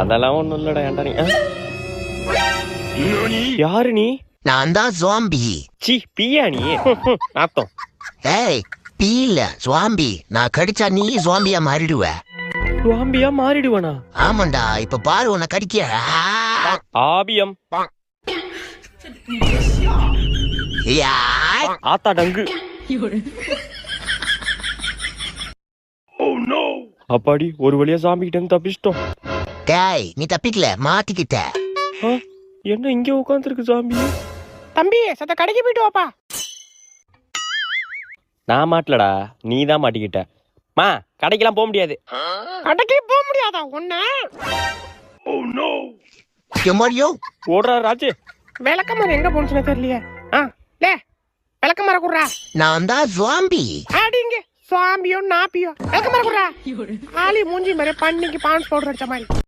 அதெல்லாம் ஒண்ணும் இல்லடா. ஏன்டா நீ யாரு நீ? நான் தான் ஜாம்பி. சி பியா நீ? நாத்தம். ஏய் பீ இல்ல ஜாம்பி. நான் கடிச்சா நீ ஜாம்பியா மாறிடுவ. ஜாம்பியா மாறிடுவனா? ஆமாண்டா, இப்ப பாரு உன்னை கடிக்க. ஆபியம். யாய். ஆத்தா டங்கு. அப்பாடி ஒரு வழியா சாமி கிட்ட இருந்து தப்பிச்சிட்டோம். டேய் நீ தப்பிக்கல, மாட்டிக்கிட்ட. என்ன இங்க உட்காந்துருக்கு சாமி? தம்பி சத்த கடைக்கு போயிட்டு வாப்பா. நான் மாட்டலடா, நீ தான் மாட்டிக்கிட்ட. மா கடைக்கெல்லாம் போக முடியாது. கடைக்கு போக முடியாதா ஒண்ணு? மரியோ ஓடுறா ராஜு. விளக்கமாறு எங்க போனுச்சுன்னு தெரியலையே. லே விளக்கமாற குடுறா. நான் தான் ஜாம்பி. அடிங்க சுவாமியோ நாப்பியோ விளக்கமாற குடுறா. ஆளி மூஞ்சி மாதிரி பண்ணிக்கு பான்ஸ் பவுடர் அடிச்ச மாதிரி.